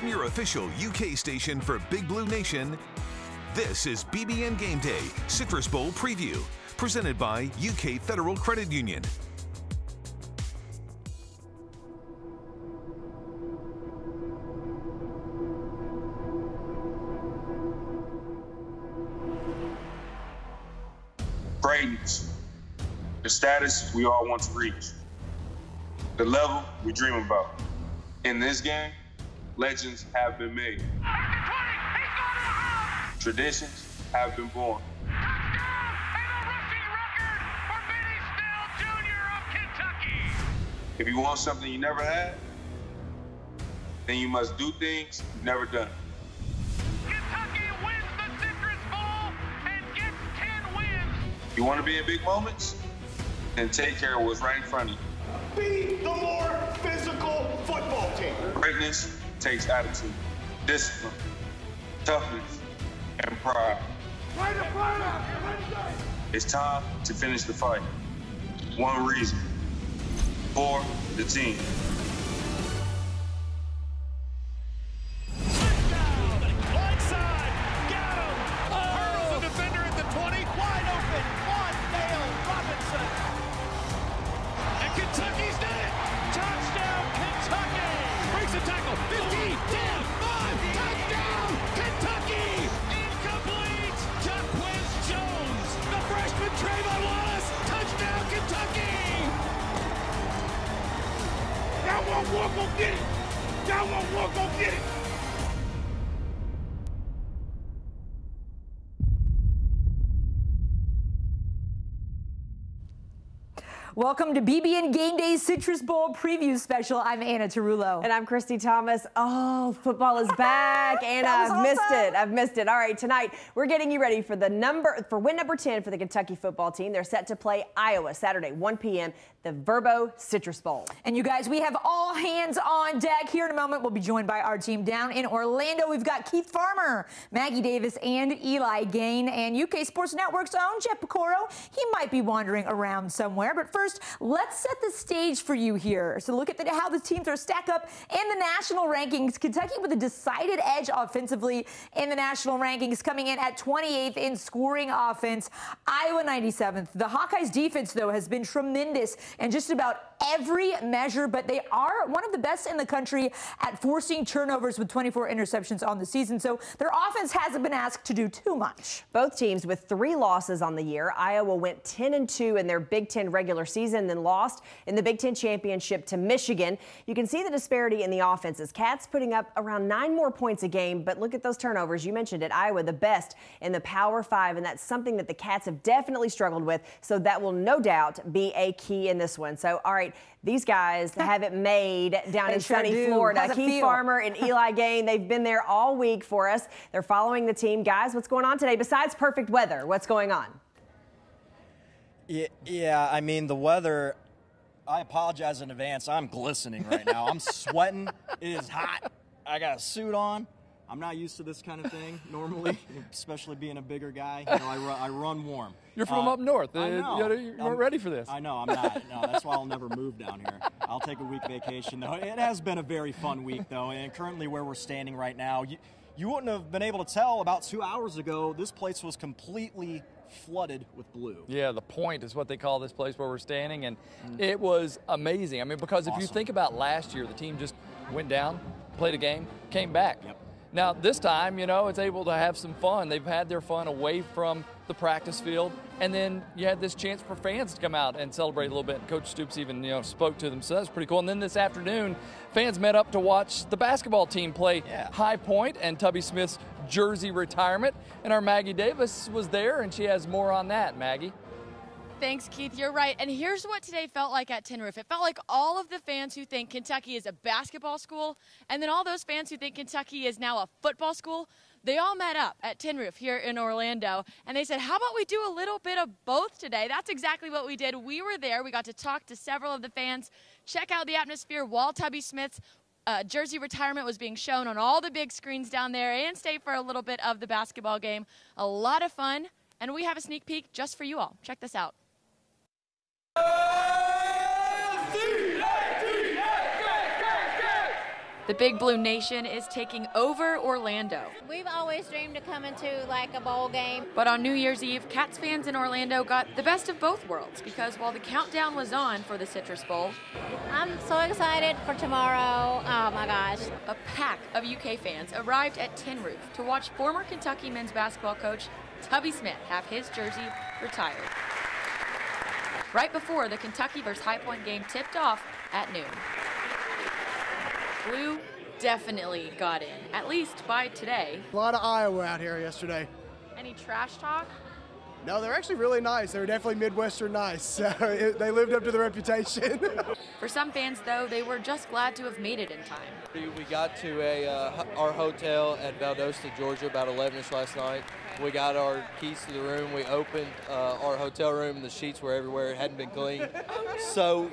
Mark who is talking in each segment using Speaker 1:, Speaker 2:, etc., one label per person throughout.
Speaker 1: From your official UK station for Big Blue Nation, this is BBN Game Day Citrus Bowl Preview, presented by UK Federal Credit Union.
Speaker 2: Greatness, the status we all want to reach, the level we dream about. In this game, legends have been made. Traditions have been born. If you want something you never had, then you must do things you've never done.
Speaker 3: Kentucky wins the Citrus Bowl and gets 10 wins.
Speaker 2: You want to be in big moments? Then take care of what's right in front of you.
Speaker 4: Be the more physical football team.
Speaker 2: Greatness takes attitude, discipline, toughness, and pride. It's time to finish the fight. One reason, for the team.
Speaker 4: Go get it! Y'all want war, go get it!
Speaker 5: Welcome to BBN Game Day Citrus Bowl Preview Special. I'm Anna Tarullo.
Speaker 6: And I'm Christy Thomas. Oh, football is back. Anna, I've missed it. I've missed it. All right, tonight we're getting you ready for win number 10 for the Kentucky football team. They're set to play Iowa Saturday, 1 p.m., the Verbo Citrus Bowl.
Speaker 5: And you guys, we have all hands on deck. Here in a moment, we'll be joined by our team down in Orlando. We've got Keith Farmer, Maggie Davis, and Eli Gain, and UK Sports Network's own Jeff Picoro. He might be wandering around somewhere, but first, let's set the stage for you here. So look at how the teams are stacked up in the national rankings. Kentucky with a decided edge offensively in the national rankings, coming in at 28th in scoring offense. Iowa 97th. The Hawkeyes defense, though, has been tremendous in just about every measure, but they are one of the best in the country at forcing turnovers with 24 interceptions on the season. So their offense hasn't been asked to do too much.
Speaker 6: Both teams with 3 losses on the year. Iowa went 10-2 in their Big Ten regular season, then lost in the Big Ten championship to Michigan. You can see the disparity in the offenses. Cats putting up around 9 more points a game, but look at those turnovers. You mentioned it. Iowa the best in the Power 5, and that's something that the Cats have definitely struggled with, so that will no doubt be a key in this one. So, all right, these guys have it made down in sunny Florida. Keith Farmer and Eli Gain, they've been there all week for us. They're following the team. Guys, what's going on today? Besides perfect weather, what's going on?
Speaker 7: Yeah, I mean, the weather, I apologize in advance. I'm glistening right now. I'm sweating. It is hot. I got a suit on. I'm not used to this kind of thing normally, especially being a bigger guy. You know, I run warm.
Speaker 8: You're from up north.
Speaker 7: I know.
Speaker 8: You weren't ready for this.
Speaker 7: I know, I'm not. No, that's why I'll never move down here. I'll take a week vacation, though. It has been a very fun week, though, and currently where we're standing right now, you wouldn't have been able to tell about 2 hours ago, this place was completely flooded with blue.
Speaker 8: Yeah, the Point is what they call this place where we're standing, and it was amazing. I mean, because if you think about last year, the team just went down, played a game, came back.
Speaker 7: Yep.
Speaker 8: Now, this time, you know, it's able to have some fun. They've had their fun away from the practice field, and then you had this chance for fans to come out and celebrate a little bit. Coach Stoops even, spoke to them, so that's pretty cool. And then this afternoon, fans met up to watch the basketball team play High Point and Tubby Smith's jersey retirement, and our Maggie Davis was there, and she has more on that. Maggie?
Speaker 9: Thanks, Keith. You're right. And here's what today felt like at Tin Roof. It felt like all of the fans who think Kentucky is a basketball school, and then all those fans who think Kentucky is now a football school, they all met up at Tin Roof here in Orlando, and they said, how about we do a little bit of both today? That's exactly what we did. We were there. We got to talk to several of the fans, check out the atmosphere while Tubby Smith's jersey retirement was being shown on all the big screens down there, and stay for a little bit of the basketball game. A lot of fun, and we have a sneak peek just for you all. Check this out. The Big Blue Nation is taking over Orlando.
Speaker 10: We've always dreamed of coming to like a bowl game.
Speaker 9: But on New Year's Eve, Cats fans in Orlando got the best of both worlds because while the countdown was on for the Citrus Bowl,
Speaker 10: I'm so excited for tomorrow. Oh my gosh.
Speaker 9: A pack of UK fans arrived at Tin Roof to watch former Kentucky men's basketball coach Tubby Smith have his jersey retired. Right before the Kentucky vs. High Point game tipped off at noon. Blue definitely got in, at least by today.
Speaker 11: A lot of Iowa out here yesterday.
Speaker 9: Any trash talk?
Speaker 11: No, they're actually really nice. They're definitely Midwestern nice. So they lived up to the reputation.
Speaker 9: For some fans, though, they were just glad to have made it in time.
Speaker 12: We got to our hotel at Valdosta, Georgia, about 11ish last night. We got our keys to the room. We opened our hotel room. The sheets were everywhere. It hadn't been cleaned. So,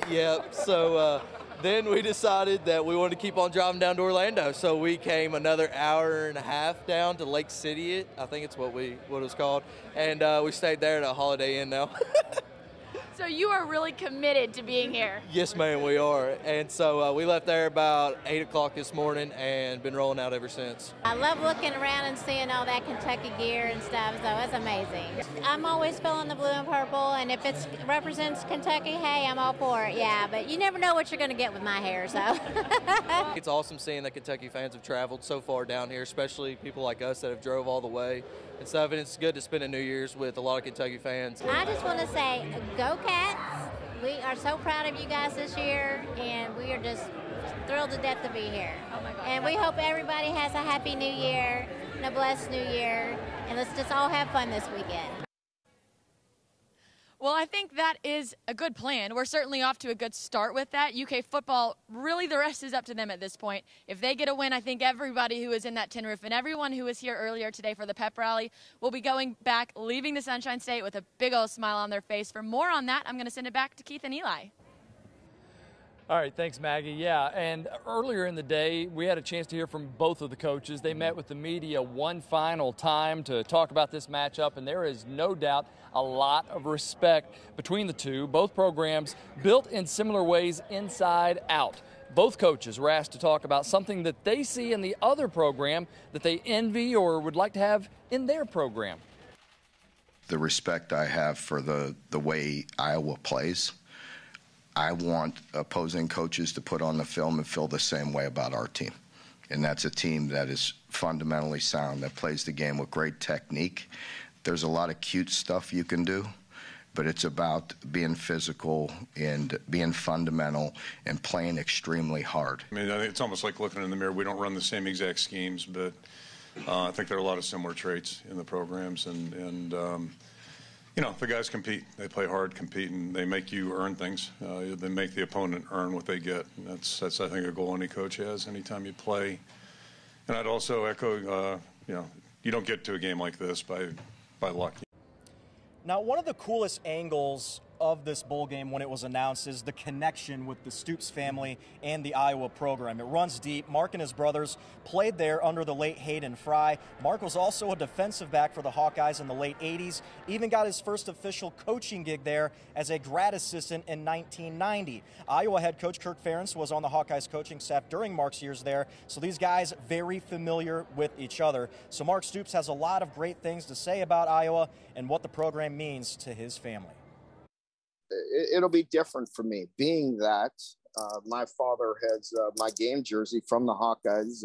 Speaker 12: then we decided that we wanted to keep on driving down to Orlando. So we came another hour and a half down to Lake City, I think it's what it was called. And we stayed there at a Holiday Inn now.
Speaker 9: So you are really committed to being here.
Speaker 12: Yes, ma'am, we are. And so we left there about 8 o'clock this morning and been rolling out ever since.
Speaker 10: I love looking around and seeing all that Kentucky gear and stuff, so it's amazing. I'm always feeling the blue and purple, and if it represents Kentucky, hey, I'm all for it, yeah. But you never know what you're going to get with my hair, so.
Speaker 12: It's awesome seeing that Kentucky fans have traveled so far down here, especially people like us that have drove all the way and stuff. And it's good to spend a New Year's with a lot of Kentucky fans.
Speaker 10: I just want to say, go Cats. We are so proud of you guys this year, and we are just thrilled to death to be here.
Speaker 9: Oh my God.
Speaker 10: And we hope everybody has a happy new year and a blessed new year, and let's just all have fun this weekend.
Speaker 9: Well, I think that is a good plan. We're certainly off to a good start with that. UK football, really the rest is up to them at this point. If they get a win, I think everybody who is in that tin roof and everyone who was here earlier today for the pep rally will be going back, leaving the Sunshine State with a big old smile on their face. For more on that, I'm going to send it back to Keith and Eli.
Speaker 8: All right, thanks, Maggie. Yeah, and earlier in the day, we had a chance to hear from both of the coaches. They met with the media one final time to talk about this matchup, and there is no doubt a lot of respect between the two. Both programs built in similar ways inside out. Both coaches were asked to talk about something that they see in the other program that they envy or would like to have in their program.
Speaker 13: The respect I have for the way Iowa plays. I want opposing coaches to put on the film and feel the same way about our team. And that's a team that is fundamentally sound, that plays the game with great technique. There's a lot of cute stuff you can do, but it's about being physical and being fundamental and playing extremely hard.
Speaker 2: I mean, I think it's almost like looking in the mirror. We don't run the same exact schemes, but I think there are a lot of similar traits in the programs. And you know, the guys compete. They play hard, compete, and they make you earn things. They make the opponent earn what they get. And that's I think, a goal any coach has anytime you play. And I'd also echo, you know, you don't get to a game like this by luck.
Speaker 7: Now, one of the coolest angles of this bowl game when it was announced is the connection with the Stoops family and the Iowa program. It runs deep. Mark and his brothers played there under the late Hayden Fry. Mark was also a defensive back for the Hawkeyes in the late 80s, even got his first official coaching gig there as a grad assistant in 1990. Iowa head coach Kirk Ferentz was on the Hawkeyes coaching staff during Mark's years there, so these guys very familiar with each other. So Mark Stoops has a lot of great things to say about Iowa and what the program means to his family.
Speaker 14: It'll be different for me, being that my father has my game jersey from the Hawkeyes,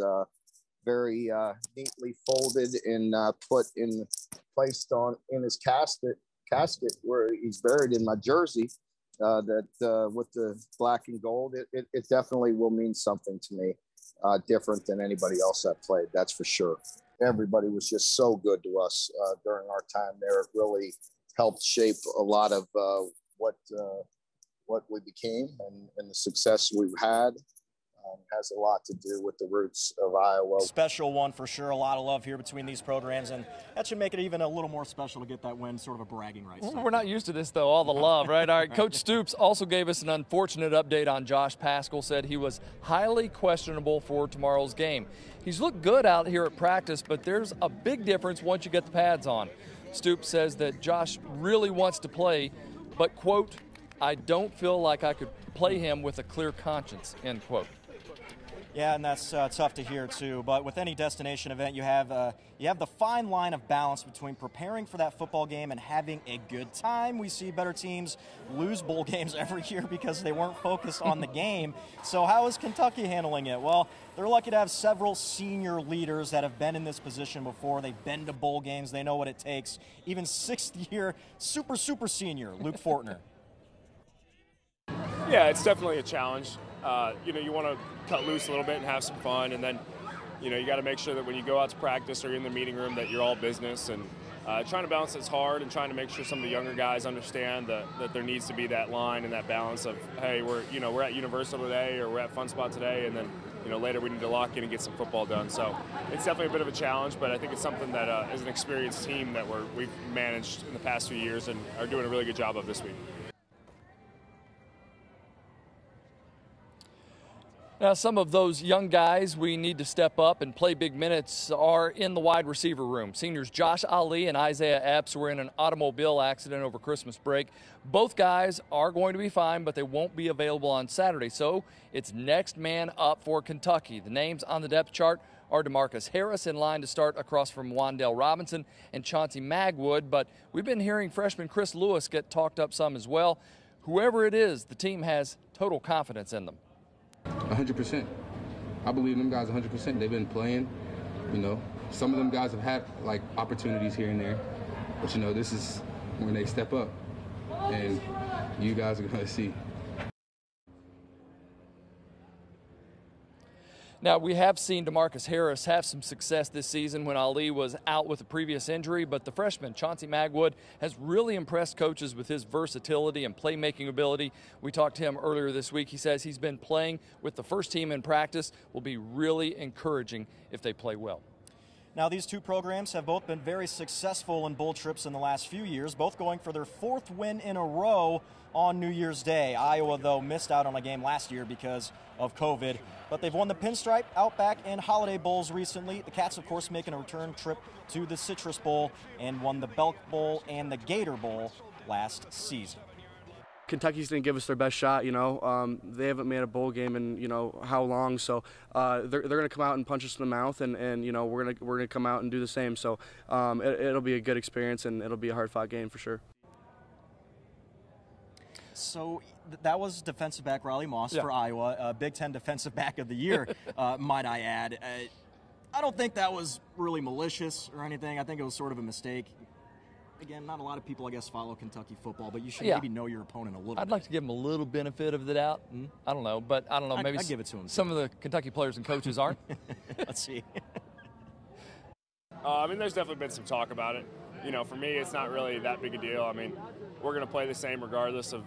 Speaker 14: very neatly folded and placed in his casket where he's buried in my jersey. That with the black and gold, it definitely will mean something to me, different than anybody else that played. That's for sure. Everybody was just so good to us during our time there. It really helped shape a lot of what we became and the success we've had. Has a lot to do with the roots of Iowa.
Speaker 7: Special one for sure. A lot of love here between these programs, and that should make it even a little more special to get that win, sort of a bragging rights.
Speaker 8: We're not used to this, though, all the love, right? All right, Coach Stoops also gave us an unfortunate update on Josh Paschal, said he was highly questionable for tomorrow's game. He's looked good out here at practice, but there's a big difference once you get the pads on. Stoops says that Josh really wants to play, but, quote, I don't feel like I could play him with a clear conscience, end quote.
Speaker 7: Yeah, and that's tough to hear too. But with any destination event, you have the fine line of balance between preparing for that football game and having a good time. We see better teams lose bowl games every year because they weren't focused on the game. So how is Kentucky handling it? Well, they're lucky to have several senior leaders that have been in this position before. They've been to bowl games. They know what it takes. Even sixth-year super senior Luke Fortner.
Speaker 15: Yeah, it's definitely a challenge. You want to cut loose a little bit and have some fun, and then, you got to make sure that when you go out to practice or in the meeting room that you're all business, and trying to balance it's hard, and trying to make sure some of the younger guys understand that there needs to be that line and that balance of, hey, we're at Universal today or we're at Fun Spot today, and then later we need to lock in and get some football done. So it's definitely a bit of a challenge, but I think it's something that as an experienced team that we've managed in the past few years and are doing a really good job of this week.
Speaker 8: Now, some of those young guys we need to step up and play big minutes are in the wide receiver room. Seniors Josh Ali and Isaiah Epps were in an automobile accident over Christmas break. Both guys are going to be fine, but they won't be available on Saturday. So it's next man up for Kentucky. The names on the depth chart are DeMarcus Harris in line to start across from Wandale Robinson and Chauncey Magwood. But we've been hearing freshman Chris Lewis get talked up some as well. Whoever it is, the team has total confidence in them.
Speaker 16: 100%. I believe them guys 100%. They've been playing, Some of them guys have had, opportunities here and there. But, this is when they step up. And you guys are going to see.
Speaker 8: Now, we have seen DeMarcus Harris have some success this season when Ali was out with a previous injury, but the freshman, Chauncey Magwood, has really impressed coaches with his versatility and playmaking ability. We talked to him earlier this week. He says he's been playing with the first team in practice. Will be really encouraging if they play well.
Speaker 7: Now, these two programs have both been very successful in bowl trips in the last few years, both going for their fourth win in a row on New Year's Day. Iowa, though, missed out on a game last year because of COVID, but they've won the Pinstripe, Outback, and Holiday Bowls recently. The Cats, of course, making a return trip to the Citrus Bowl and won the Belk Bowl and the Gator Bowl last season.
Speaker 17: Kentucky's going to give us their best shot, They haven't made a bowl game in, how long. So they're going to come out and punch us in the mouth, and we're going to come out and do the same. So it'll be a good experience, and it'll be a hard-fought game for sure.
Speaker 7: So that was defensive back Riley Moss for Iowa, Big Ten Defensive Back of the Year, might I add. I don't think that was really malicious or anything. I think it was sort of a mistake. Again, not a lot of people, I guess, follow Kentucky football, but you should maybe know your opponent a little bit.
Speaker 8: I'd like to give him a little benefit of the doubt. I don't know, but I don't know. Maybe
Speaker 7: I'd give it to him.
Speaker 8: Some of the Kentucky players and coaches aren't.
Speaker 7: Let's see.
Speaker 15: There's definitely been some talk about it. For me, it's not really that big a deal. We're going to play the same regardless of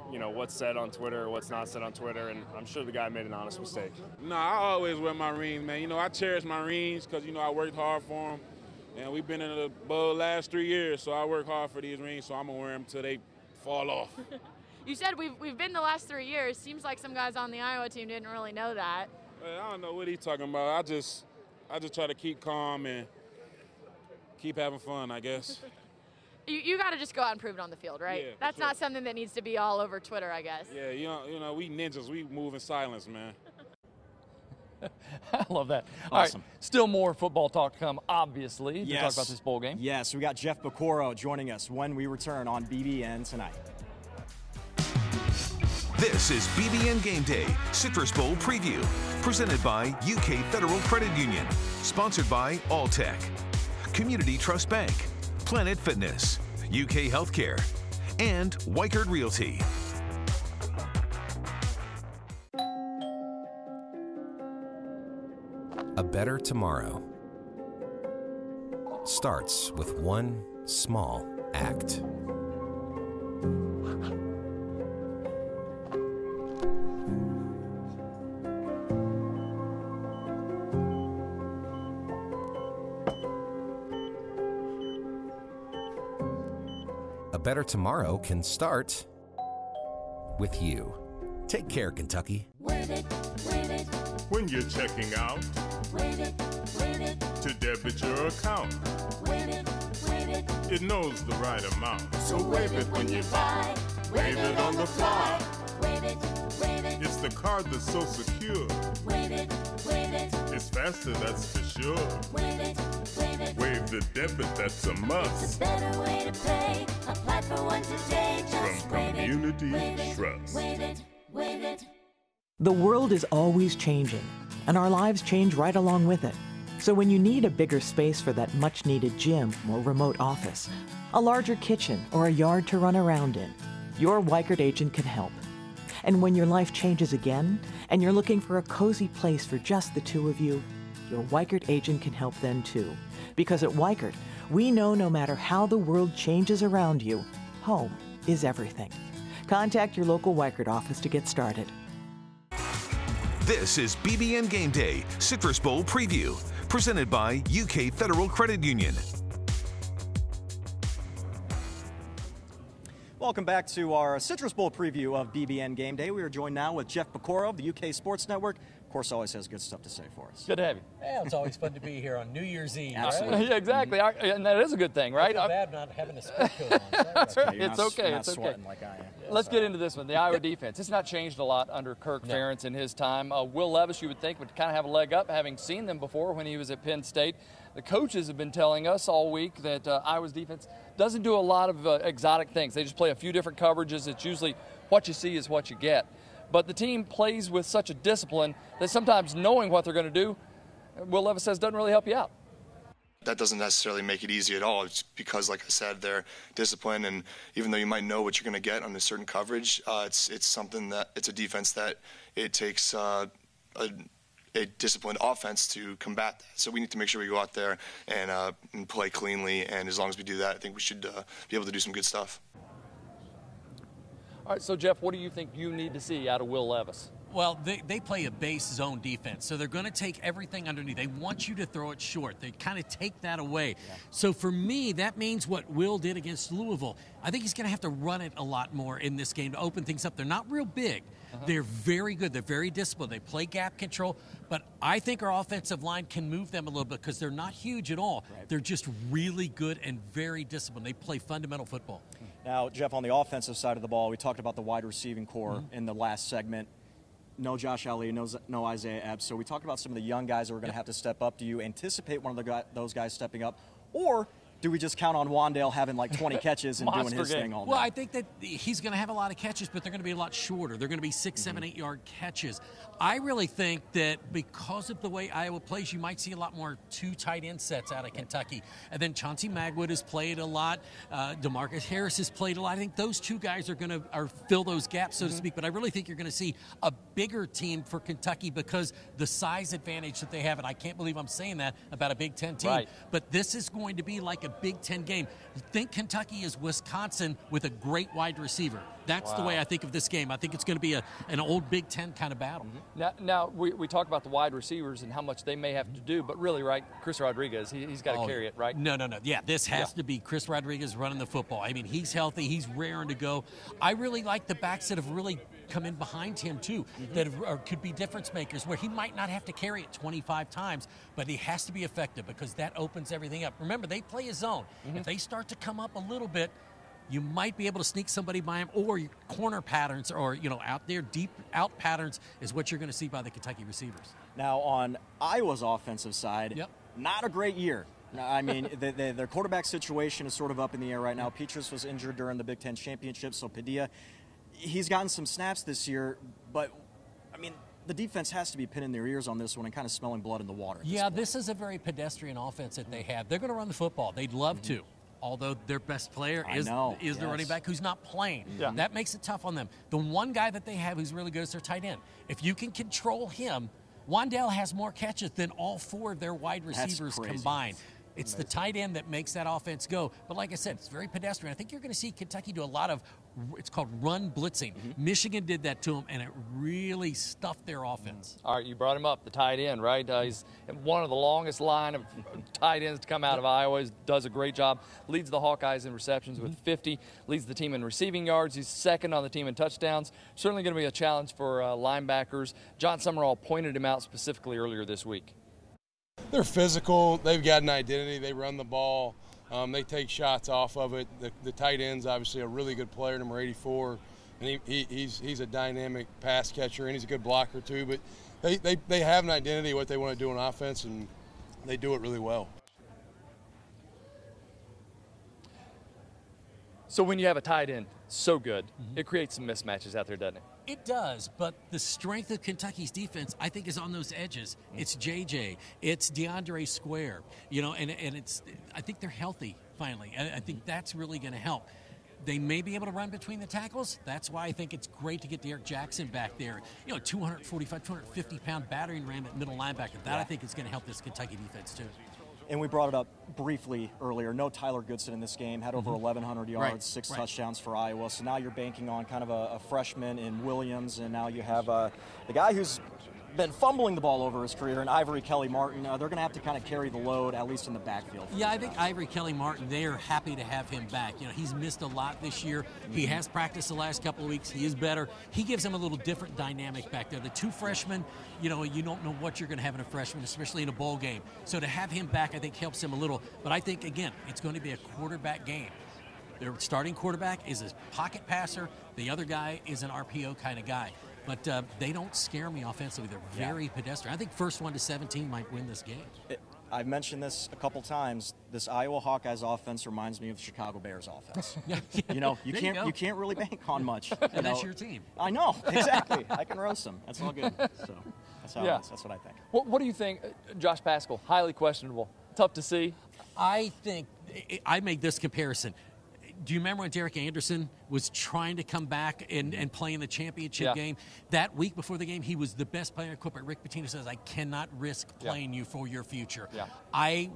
Speaker 15: what's said on Twitter or what's not said on Twitter, and I'm sure the guy made an honest mistake.
Speaker 18: No, I always wear my rings, man. I cherish my rings because, I worked hard for them. And we've been in the bowl last 3 years, so I work hard for these rings, so I'm going to wear them until they fall off.
Speaker 9: You said we've been the last 3 years. Seems like some guys on the Iowa team didn't really know that.
Speaker 18: I don't know what he's talking about. I just try to keep calm and keep having fun, I guess.
Speaker 9: You got to just go out and prove it on the field, right?
Speaker 18: Yeah,
Speaker 9: that's not something that needs to be all over Twitter, I guess.
Speaker 18: Yeah, we ninjas. We move in silence, man.
Speaker 8: I love that.
Speaker 7: Awesome.
Speaker 8: All right, still more football talk to come, obviously, to talk about this bowl game.
Speaker 7: Yes, we got Jeff Bacoro joining us when we return on BBN tonight.
Speaker 1: This is BBN Game Day Citrus Bowl Preview, presented by UK Federal Credit Union, sponsored by Alltech, Community Trust Bank, Planet Fitness, UK Healthcare, and Weichert Realty.
Speaker 19: A better tomorrow starts with one small act. A better tomorrow can start with you. Take care, Kentucky.
Speaker 20: Wave it, when you're checking out. Wave it, to debit your account. Wave it, it knows the right amount. So wave it when you buy. Wave it on the fly. Wave it, it's the card that's so secure.
Speaker 21: Wave it, wave it.
Speaker 20: It's faster, that's for sure.
Speaker 21: Wave it, wave it.
Speaker 20: Wave the debit, that's a must.
Speaker 21: It's a better way to pay. Apply for one today. Just
Speaker 20: From
Speaker 21: wave
Speaker 20: Community
Speaker 21: it, wave it,
Speaker 20: Trust.
Speaker 21: wave it, wave it.
Speaker 22: The world is always changing, and our lives change right along with it. So when you need a bigger space for that much-needed gym or remote office, a larger kitchen or a yard to run around in, your Weichert agent can help. And when your life changes again, and you're looking for a cozy place for just the two of you, your Weichert agent can help then too. Because at Weichert, we know no matter how the world changes around you, home is everything. Contact your local Weichert office to get started.
Speaker 1: This is BBN Game Day Citrus Bowl Preview, presented by UK Federal Credit Union.
Speaker 7: Welcome back to our Citrus Bowl preview of BBN Game Day. We are joined now with Jeff Pecoro of the UK Sports Network. Of course, always has good stuff to say for us.
Speaker 8: Good to have you.
Speaker 23: Yeah, it's always fun to be here on New Year's Eve.
Speaker 7: Absolutely.
Speaker 23: Right?
Speaker 8: Yeah, exactly. And that is a good thing, right?
Speaker 23: I feel bad not having a sport coat on.
Speaker 8: That's right.
Speaker 7: You're
Speaker 8: It's
Speaker 7: not,
Speaker 8: okay.
Speaker 7: Not
Speaker 8: It's okay.
Speaker 7: sweating like I am.
Speaker 8: Let's get into this one. The Iowa defense. It's not changed a lot under Kirk
Speaker 23: No.
Speaker 8: Ferentz in his time. Will Levis, you would think, would kind of have a leg up, having seen them before when he was at Penn State. The coaches have been telling us all week that Iowa's defense doesn't do a lot of exotic things. They just play a few different coverages. It's usually what you see is what you get. But the team plays with such a discipline that sometimes knowing what they're going to do, Will Levis says, doesn't really help you out.
Speaker 24: That doesn't necessarily make it easy at all. It's because, like I said, they're disciplined, and even though you might know what you're going to get on a certain coverage, it's something that it's a defense that it takes a disciplined offense to combat that. So we need to make sure we go out there and play cleanly, and as long as we do that, I think we should be able to do some good stuff.
Speaker 8: All right, so Jeff, what do you think you need to see out of Will Levis?
Speaker 23: Well, they play a base zone defense, so they're going to take everything underneath. They want you to throw it short. They kind of take that away. Yeah. So for me, that means what Will did against Louisville. I think he's going to have to run it a lot more in this game to open things up. They're not real big. They're very good. They're very disciplined. They play gap control, but I think our offensive line can move them a little bit because they're not huge at all. Right. They're just really good and very disciplined. They play fundamental football.
Speaker 7: Now, Jeff, on the offensive side of the ball, we talked about the wide receiving core in the last segment. No Josh Ali, no Isaiah Epps. So we talked about some of the young guys that are going to have to step up. Do you anticipate one of those guys stepping up? Or do we just count on Wandale having like 20 catches and doing his thing all night?
Speaker 23: Well, I think that he's going to have a lot of catches, but they're going to be a lot shorter. They're going to be 6, 7, 8 yard catches. I really think that because of the way Iowa plays, you might see a lot more 2 tight end sets out of Kentucky. And then Chauncey Magwood has played a lot. DeMarcus Harris has played a lot. I think those 2 guys are going to fill those gaps, so to speak. But I really think you're going to see a bigger team for Kentucky because the size advantage that they have. And I can't believe I'm saying that about a Big Ten team.
Speaker 8: Right.
Speaker 23: But this is going to be like a Big Ten game. Think Kentucky is Wisconsin with a great wide receiver. That's the way I think of this game. I think it's going to be an old Big Ten kind of battle.
Speaker 8: Now we talk about the wide receivers and how much they may have to do, but really, right, Chris Rodriguez, he's got to carry it, right?
Speaker 23: No. Yeah, this has to be Chris Rodriguez running the football. I mean, he's healthy. He's raring to go. I really like the backs that have really come in behind him, too, that could be difference makers, where he might not have to carry it 25 times, but he has to be effective because that opens everything up. Remember, they play a zone. If they start to come up a little bit, you might be able to sneak somebody by him, or your corner patterns, or out there deep out patterns is what you're going to see by the Kentucky receivers.
Speaker 7: Now, on Iowa's offensive side, not a great year. I mean, their quarterback situation is sort of up in the air right now. Petrus was injured during the Big Ten championship, so Padilla, he's gotten some snaps this year, but, I mean, the defense has to be pinning their ears on this one and kind of smelling blood in the water.
Speaker 23: Yeah, this is a very pedestrian offense that they have. They're going to run the football. They'd love to. Although their best player is the running back who's not playing. Yeah. That makes it tough on them. The one guy that they have who's really good is their tight end. If you can control him, Wandale has more catches than all 4 of their wide receivers combined. It's the tight end that makes that offense go. But like I said, it's very pedestrian. I think you're going to see Kentucky do a lot of, it's called run blitzing. Michigan did that to them, and it really stuffed their offense.
Speaker 8: All right, you brought him up, the tight end, right? He's one of the longest line of tight ends to come out of Iowa. He does a great job. Leads the Hawkeyes in receptions with 50. Leads the team in receiving yards. He's second on the team in touchdowns. Certainly going to be a challenge for linebackers. John Summerall pointed him out specifically earlier this week.
Speaker 16: They're physical. They've got an identity. They run the ball. They take shots off of it. The tight end's obviously a really good player, number 84.
Speaker 3: and he's a dynamic pass catcher, and he's a good blocker too. But they have an identity of what they want to do on offense, and they do it really well.
Speaker 8: So when you have a tight end so good, it creates some mismatches out there, doesn't it?
Speaker 23: It does, but the strength of Kentucky's defense, I think, is on those edges. It's JJ, it's DeAndre Square, you know, and it's. I think they're healthy finally. I think that's really going to help. They may be able to run between the tackles. That's why I think it's great to get Derek Jackson back there. You know, 245, 250-pound battering ram at middle linebacker. That I think is going to help this Kentucky defense too.
Speaker 7: And we brought it up briefly earlier. No Tyler Goodson in this game. Had over 1,100 yards, 6 touchdowns for Iowa. So now you're banking on kind of a freshman in Williams, and now you have the guy who's been fumbling the ball over his career, and Ivory Kelly-Martin. They're going to have to kind of carry the load, at least in the backfield.
Speaker 23: Yeah, I think Ivory Kelly-Martin, they're happy to have him back. You know, he's missed a lot this year. He has practiced the last couple of weeks. He is better. He gives them a little different dynamic back there. The two freshmen, you know, you don't know what you're going to have in a freshman, especially in a bowl game. So to have him back, I think, helps him a little. But I think, again, it's going to be a quarterback game. Their starting quarterback is a pocket passer. The other guy is an RPO kind of guy. But they don't scare me offensively. They're very pedestrian. I think first 1 to 17 might win this game.
Speaker 7: I've mentioned this a couple times. This Iowa Hawkeyes offense reminds me of the Chicago Bears offense. You know, you can't really bank on much.
Speaker 23: And that's your team.
Speaker 7: I know, exactly. I can roast them. That's all good. So that's how it is. That's what I think.
Speaker 8: What do you think, Josh Paschal? Highly questionable. Tough to see.
Speaker 23: I think I made this comparison. Do you remember when Derek Anderson was trying to come back and play in the championship game? That week before the game, he was the best player equipped. Rick Pitino says, I cannot risk playing you for your future. I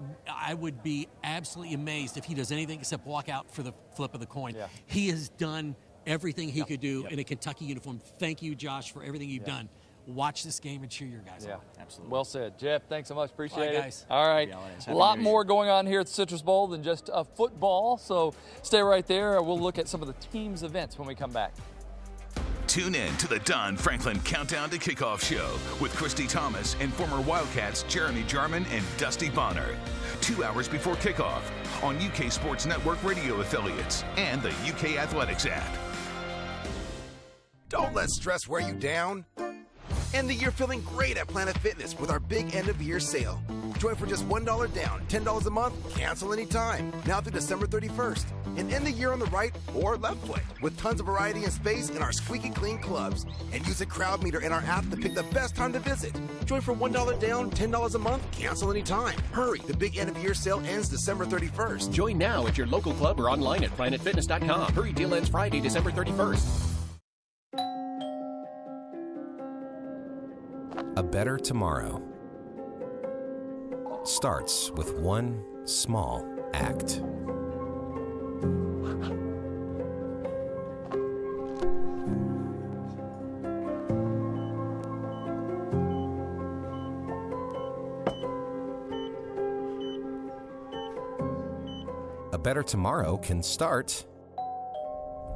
Speaker 23: would be absolutely amazed if he does anything except walk out for the flip of the coin. He has done everything he could do in a Kentucky uniform. Thank you, Josh, for everything you've done. Watch this game and cheer your guys on.
Speaker 7: Absolutely.
Speaker 8: Well said. Jeff, thanks so much. Appreciate it.
Speaker 23: Guys.
Speaker 8: All right. A lot more going on here at the Citrus Bowl than just football, so stay right there. We'll look at some of the team's events when we come back.
Speaker 1: Tune in to the Don Franklin Countdown to Kickoff show with Christy Thomas and former Wildcats Jeremy Jarman and Dusty Bonner. 2 hours before kickoff on UK Sports Network radio affiliates and the UK Athletics app.
Speaker 4: Don't let stress wear you down. End the year feeling great at Planet Fitness with our big end-of-year sale. Join for just $1 down, $10 a month, cancel anytime. Now through December 31st. And end the year on the right or left foot with tons of variety and space in our squeaky clean clubs. And use a crowd meter in our app to pick the best time to visit. Join for $1 down, $10 a month, cancel anytime. Hurry, the big end-of-year sale ends December 31st.
Speaker 5: Join now at your local club or online at planetfitness.com. Hurry, deal ends Friday, December 31st.
Speaker 19: A better tomorrow starts with one small act. A better tomorrow can start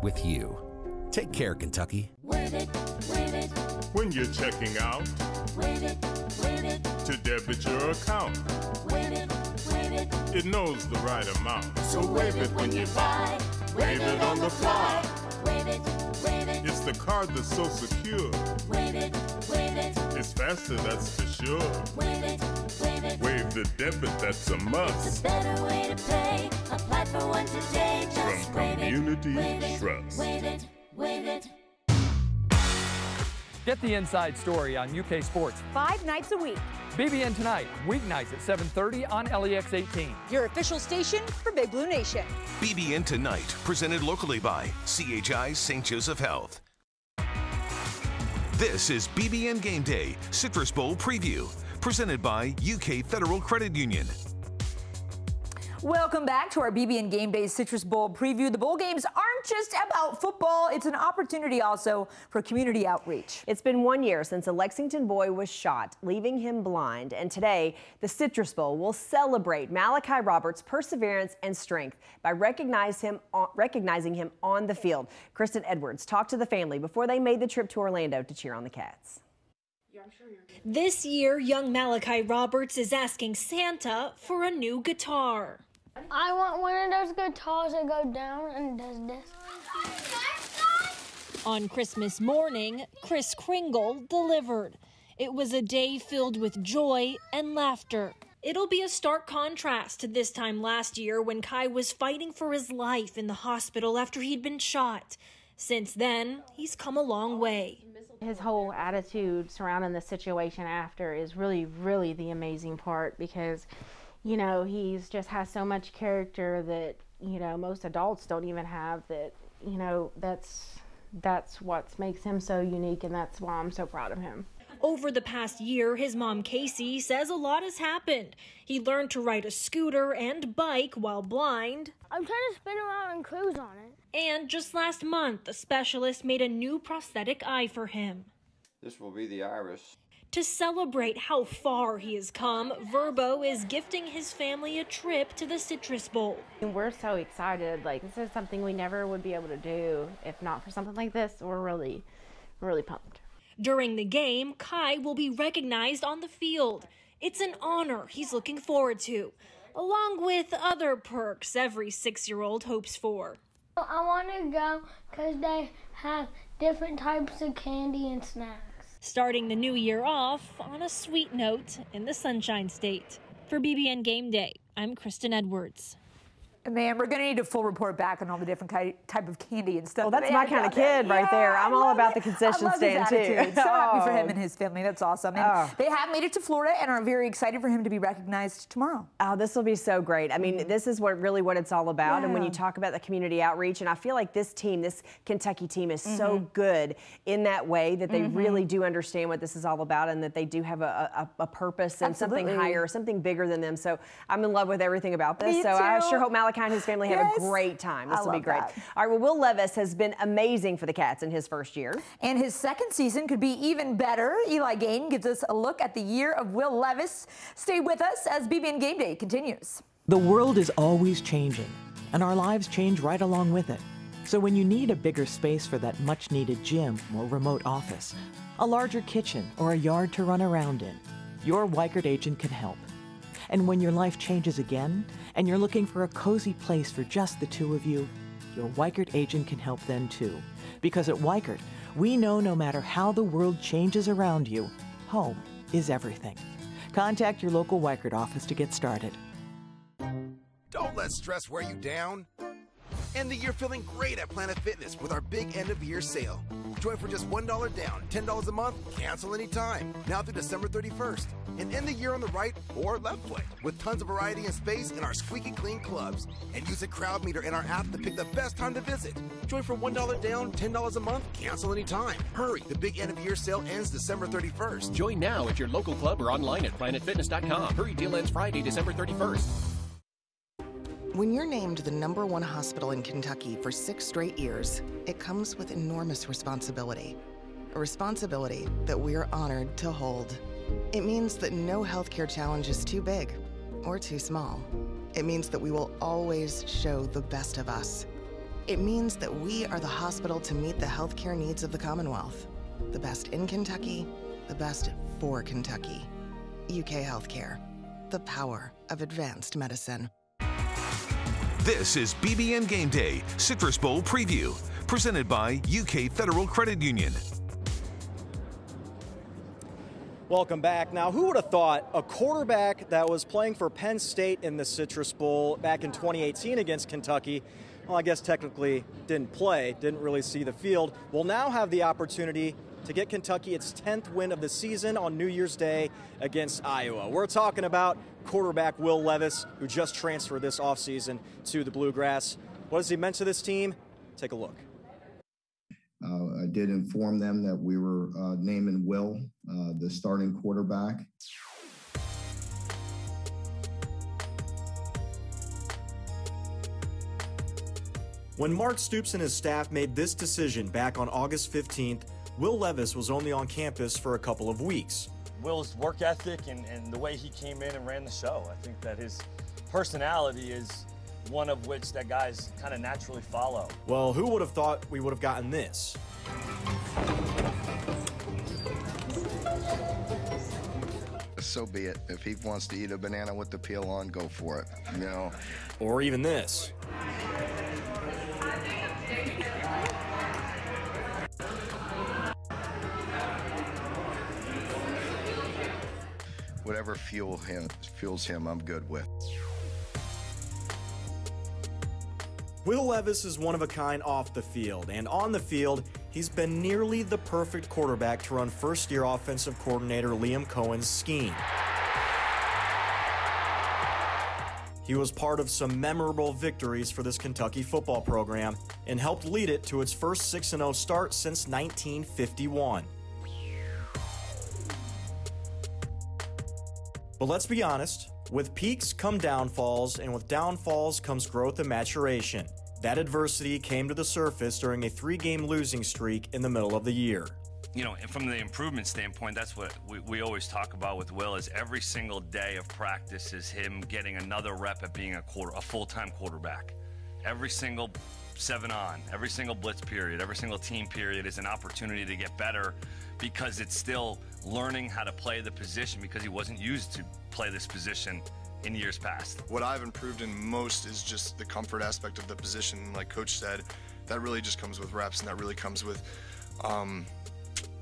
Speaker 19: with you. Take care, Kentucky.
Speaker 21: Wave it, wave it.
Speaker 20: When you're checking out,
Speaker 21: Wave it, wave it.
Speaker 20: to debit your account,
Speaker 21: Wave it, wave it.
Speaker 20: it knows the right amount.
Speaker 21: So wave it when you buy.
Speaker 20: Wave it on the fly.
Speaker 21: Wave it, wave it.
Speaker 20: It's the card that's so secure.
Speaker 21: Wave it, wave it.
Speaker 20: It's faster, that's for sure.
Speaker 21: Wave it, wave it.
Speaker 20: Wave the debit, that's a must.
Speaker 21: It's a better way to pay. Apply for one today. Just
Speaker 20: From
Speaker 21: wave
Speaker 20: Community
Speaker 21: it,
Speaker 20: Trust.
Speaker 21: Wave it, wave it.
Speaker 8: Get the inside story on UK Sports
Speaker 6: 5 nights a week.
Speaker 8: BBN Tonight, weeknights at 7:30 on LEX 18.
Speaker 6: Your official station for Big Blue Nation.
Speaker 1: BBN Tonight, presented locally by CHI St. Joseph Health. This is BBN Game Day Citrus Bowl Preview, presented by UK Federal Credit Union.
Speaker 6: Welcome back to our BBN Game Day Citrus Bowl preview. The bowl games aren't just about football. It's an opportunity also for community outreach.
Speaker 25: It's been 1 year since a Lexington boy was shot, leaving him blind. And today, the Citrus Bowl will celebrate Malachi Roberts' perseverance and strength by recognizing him on the field. Kristen Edwards talked to the family before they made the trip to Orlando to cheer on the Cats.
Speaker 26: This year, young Malachi Roberts is asking Santa for a new guitar.
Speaker 3: I want one of those guitars that go down and does this.
Speaker 26: On Christmas morning, Kris Kringle delivered. It was a day filled with joy and laughter. It'll be a stark contrast to this time last year when Kai was fighting for his life in the hospital after he'd been shot. Since then, he's come a long way.
Speaker 2: His whole attitude surrounding the situation after is really, really the amazing part because, you know, he's just has so much character that, you know, most adults don't even have that, you know, that's what makes him so unique, and that's why I'm so proud of him.
Speaker 26: Over the past year, his mom, Casey, says a lot has happened. He learned to ride a scooter and bike while blind.
Speaker 10: I'm trying to spin around and cruise on it.
Speaker 26: And just last month, a specialist made a new prosthetic eye for him.
Speaker 11: This will be the iris.
Speaker 26: To celebrate how far he has come, Verbo is gifting his family a trip to the Citrus Bowl.
Speaker 2: We're so excited. Like, this is something we never would be able to do if not for something like this. We're really, really pumped.
Speaker 26: During the game, Kai will be recognized on the field. It's an honor he's looking forward to, along with other perks every 6-year-old hopes for.
Speaker 10: I want to go because they have different types of candy and snacks.
Speaker 26: Starting the new year off on a sweet note in the Sunshine State. For BBN Game Day, I'm Kristen Edwards.
Speaker 6: Man, we're going to need a full report back on all the different type of candy and stuff.
Speaker 25: Well, that's my kind of kid right there. I'm all about the concession stand, too.
Speaker 6: So happy for him and his family. That's awesome. And they have made it to Florida and are very excited for him to be recognized tomorrow.
Speaker 25: Oh, this will be so great. I mean, this is really what it's all about. And when you talk about the community outreach, and I feel like this team, this Kentucky team, is so good in that way that they really do understand what this is all about and that they do have a purpose and something higher, something bigger than them. So I'm in love with everything about this. So I sure hope Malachi and his family have a great time. This will be great. All right, well, Will Levis has been amazing for the Cats in his first year.
Speaker 6: And his second season could be even better. Eli Gain gives us a look at the year of Will Levis. Stay with us as BBN Game Day continues.
Speaker 22: The world is always changing, and our lives change right along with it. So when you need a bigger space for that much-needed gym or remote office, a larger kitchen or a yard to run around in, your Weichert agent can help. And when your life changes again, and you're looking for a cozy place for just the two of you, your Weichert agent can help then too. Because at Weichert, we know no matter how the world changes around you, home is everything. Contact your local Weichert office to get started.
Speaker 4: Don't let stress wear you down. End the year feeling great at Planet Fitness with our big end-of-year sale. Join for just $1 down, $10 a month, cancel anytime. Now through December 31st. And end the year on the right or left foot with tons of variety and space in our squeaky clean clubs. And use a crowd meter in our app to pick the best time to visit. Join for $1 down, $10 a month, cancel anytime. Hurry, the big end-of-year sale ends December 31st.
Speaker 5: Join now at your local club or online at planetfitness.com. Hurry, deal ends Friday, December 31st.
Speaker 12: When you're named the #1 hospital in Kentucky for 6 straight years, it comes with enormous responsibility. A responsibility that we're honored to hold. It means that no healthcare challenge is too big or too small. It means that we will always show the best of us. It means that we are the hospital to meet the healthcare needs of the Commonwealth. The best in Kentucky, the best for Kentucky. UK Healthcare, the power of advanced medicine.
Speaker 1: This is BBN Game Day Citrus Bowl Preview, presented by UK Federal Credit Union.
Speaker 7: Welcome back. Now, who would have thought a quarterback that was playing for Penn State in the Citrus Bowl back in 2018 against Kentucky, well, I guess technically didn't play, didn't really see the field, will now have the opportunity to get Kentucky its 10th win of the season on New Year's Day against Iowa. We're talking about quarterback Will Levis, who just transferred this offseason to the Bluegrass. What has he meant to this team? Take a look.
Speaker 13: I did inform them that we were naming Will the starting quarterback.
Speaker 7: When Mark Stoops and his staff made this decision back on August 15th, Will Levis was only on campus for a couple of weeks.
Speaker 14: Will's work ethic and the way he came in and ran the show, I think that his personality is one of which that guys kind of naturally follow.
Speaker 7: Well, who would have thought we would have gotten this?
Speaker 27: So be it. If he wants to eat a banana with the peel on, go for it, you know.
Speaker 7: Or even this.
Speaker 27: Whatever fuels him, I'm good with.
Speaker 7: Will Levis is one of a kind off the field, and on the field, he's been nearly the perfect quarterback to run first-year offensive coordinator Liam Cohen's scheme. He was part of some memorable victories for this Kentucky football program and helped lead it to its first 6-0 start since 1951. But let's be honest, with peaks come downfalls, and with downfalls comes growth and maturation. That adversity came to the surface during a 3-game losing streak in the middle of the year.
Speaker 9: You know, from the improvement standpoint, that's what we always talk about with Will, is every single day of practice is him getting another rep at being a full-time quarterback. Every single 7-on, every single blitz period, every single team period is an opportunity to get better, because it's still learning how to play the position, because he wasn't used to play this position in years past.
Speaker 15: What I've improved in most is just the comfort aspect of the position. Like Coach said, that really just comes with reps, and that really comes with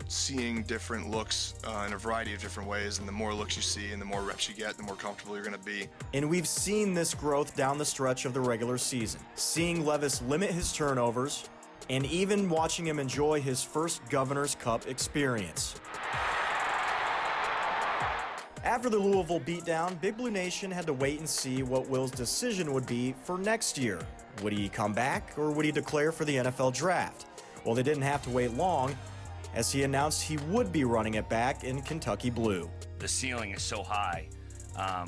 Speaker 15: seeing different looks in a variety of different ways, and the more looks you see and the more reps you get, the more comfortable you're going to be.
Speaker 7: And we've seen this growth down the stretch of the regular season, seeing Levis limit his turnovers, and even watching him enjoy his first Governor's Cup experience. After the Louisville beatdown, Big Blue Nation had to wait and see what Will's decision would be for next year. Would he come back, or would he declare for the NFL draft? Well, they didn't have to wait long, as he announced he would be running it back in Kentucky Blue.
Speaker 9: The ceiling is so high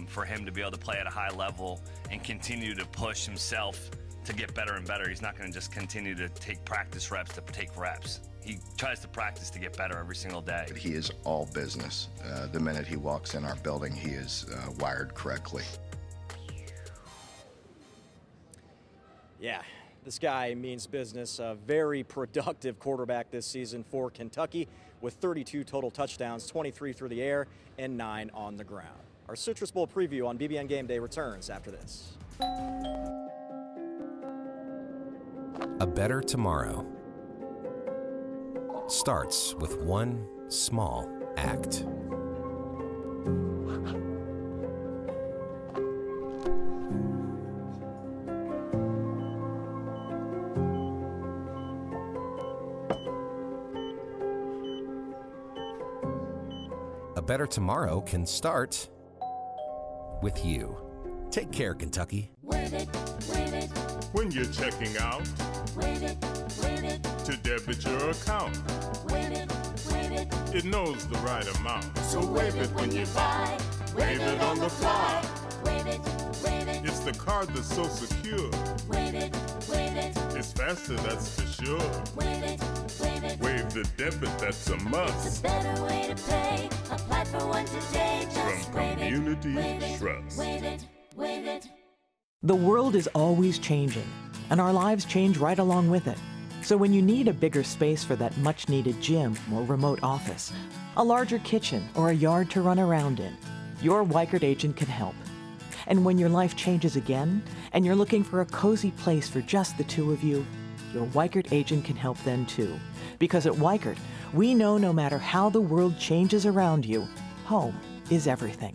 Speaker 9: for him to be able to play at a high level and continue to push himself to get better and better. He's not going to just continue to take practice reps to take reps. He tries to practice to get better every single day.
Speaker 27: He is all business. The minute he walks in our building, he is wired correctly.
Speaker 7: Yeah, this guy means business. A very productive quarterback this season for Kentucky, with 32 total touchdowns, 23 through the air, and 9 on the ground. Our Citrus Bowl preview on BBN Game Day returns after this.
Speaker 19: A better tomorrow starts with one small act. A better tomorrow can start with you. Take care, Kentucky.
Speaker 21: Wave it, wave it.
Speaker 20: When you're checking out,
Speaker 21: Wave it, wave it.
Speaker 20: to debit your account,
Speaker 21: Wave it, wave it.
Speaker 20: it knows the right amount.
Speaker 21: So wave it when you buy.
Speaker 20: Wave it on the fly.
Speaker 21: Wave it, wave it.
Speaker 20: It's the card that's so secure.
Speaker 21: Wave it, wave it.
Speaker 20: It's faster, that's for sure.
Speaker 21: Wave it, wave it.
Speaker 20: Wave the debit, that's a must.
Speaker 21: It's a better way to pay. Apply for one today. Just
Speaker 20: From
Speaker 21: wave
Speaker 20: Community
Speaker 21: it,
Speaker 20: Trust.
Speaker 21: wave it, wave it.
Speaker 22: The world is always changing, and our lives change right along with it. So when you need a bigger space for that much-needed gym or remote office, a larger kitchen or a yard to run around in, your Weichert agent can help. And when your life changes again, and you're looking for a cozy place for just the two of you, your Weichert agent can help then too. Because at Weichert, we know no matter how the world changes around you, home is everything.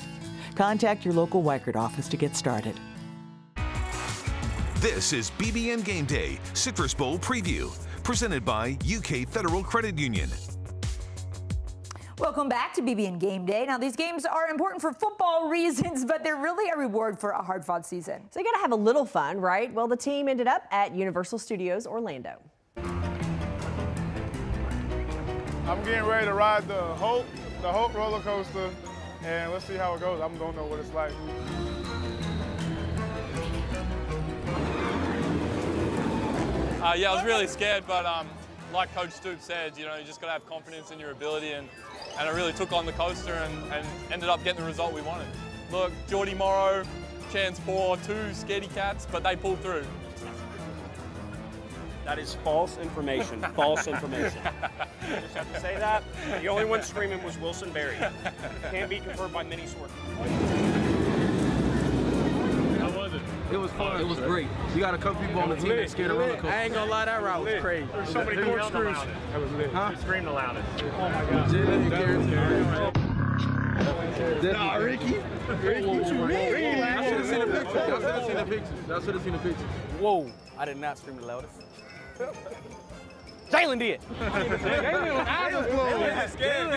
Speaker 22: Contact your local Weichert office to get started.
Speaker 1: This is BBN Game Day Citrus Bowl Preview, presented by UK Federal Credit Union.
Speaker 6: Welcome back to BBN Game Day. Now, these games are important for football reasons, but they're really a reward for a hard-fought season.
Speaker 25: So you got to have a little fun, right? Well, the team ended up at Universal Studios Orlando.
Speaker 16: I'm getting ready to ride the Hope roller coaster, and let's see how it goes. I don't know what it's like.
Speaker 17: Yeah, I was really scared, but like Coach Stoops said, you know, you just got to have confidence in your ability, and I really took on the coaster and ended up getting the result we wanted. Look, Geordie Morrow, chance for 2 scaredy cats, but they pulled through.
Speaker 18: That is false information. False information. I just have to say that. The only one screaming was Wilson Berry. Can be confirmed by many sources.
Speaker 17: How was it?
Speaker 23: It was fun. It was great. We got a couple people on the team that scared the roller coaster.
Speaker 18: I ain't gonna lie, that route was crazy.
Speaker 17: There's so many corkscrews.
Speaker 18: That was lit.
Speaker 17: Who screamed the loudest?
Speaker 23: Oh my God. Nah, Ricky. Ricky, what you mean? I should have seen the picture. Y'all should have seen the picture. Y'all should have seen the picture.
Speaker 18: Whoa, I did not scream the loudest. Jalen did.
Speaker 23: Jalen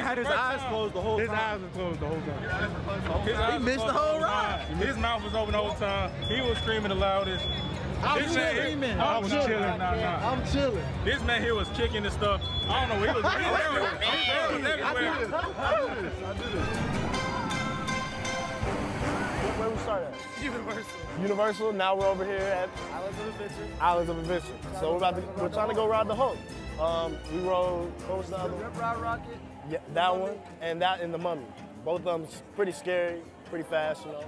Speaker 23: had his eyes closed the whole time.
Speaker 16: His eyes were closed the whole time.
Speaker 23: He missed the whole ride.
Speaker 16: His mouth was open the whole time. He was screaming the loudest.
Speaker 23: I was chilling.
Speaker 16: I'm chilling. This man here was kicking the stuff. I don't know. He was everywhere.
Speaker 23: I did it.
Speaker 2: Where we start at? Universal. Now we're over here at Islands of Adventure. So we're trying to go ride the Hulk. We rode, what was the other one?
Speaker 18: Rip Ride Rocket?
Speaker 2: Yeah, that one and that in the Mummy. Both of them pretty scary, pretty fast, you know.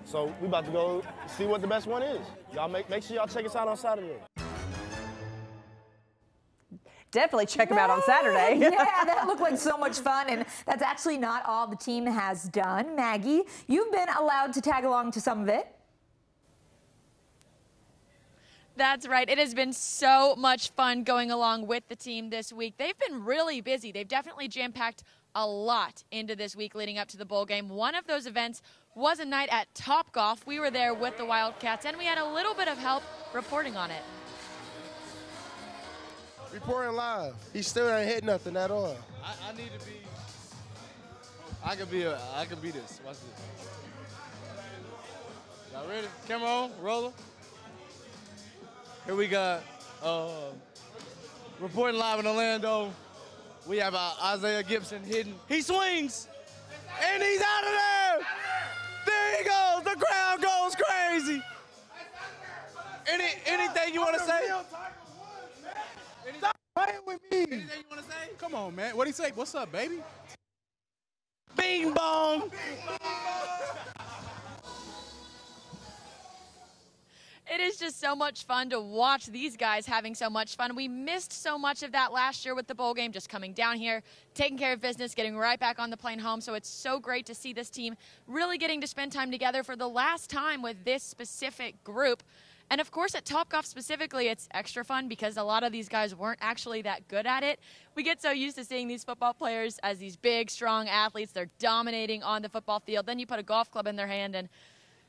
Speaker 2: So we about to go see what the best one is. Y'all make sure y'all check us out on Saturday.
Speaker 25: Definitely check them out on Saturday.
Speaker 6: Yeah, that looked like so much fun, and that's actually not all the team has done. Maggie, you've been allowed to tag along to some of it.
Speaker 3: That's right. It has been so much fun going along with the team this week. They've been really busy. They've definitely jam-packed a lot into this week leading up to the bowl game. One of those events was a night at Topgolf. We were there with the Wildcats, and we had a little bit of help reporting on it.
Speaker 8: Reporting live. He still ain't hit nothing at all.
Speaker 23: I need to be. I can be this. Watch this. Y'all ready? Camera on, roller. Here we got reporting live in Orlando. We have Isaiah Gibson hitting. He swings, and he's out of there. There he goes. The crowd goes crazy. Anything you want to say?
Speaker 8: Stop playing with me.
Speaker 23: Anything you want to say?
Speaker 10: Come on, man. What'd he say? What's up, baby?
Speaker 23: Bing bong.
Speaker 3: It is just so much fun to watch these guys having so much fun. We missed so much of that last year with the bowl game, just coming down here, taking care of business, getting right back on the plane home. So it's so great to see this team really getting to spend time together for the last time with this specific group. And of course, at Topgolf specifically, it's extra fun because a lot of these guys weren't actually that good at it. We get so used to seeing these football players as these big, strong athletes. They're dominating on the football field. Then you put a golf club in their hand, and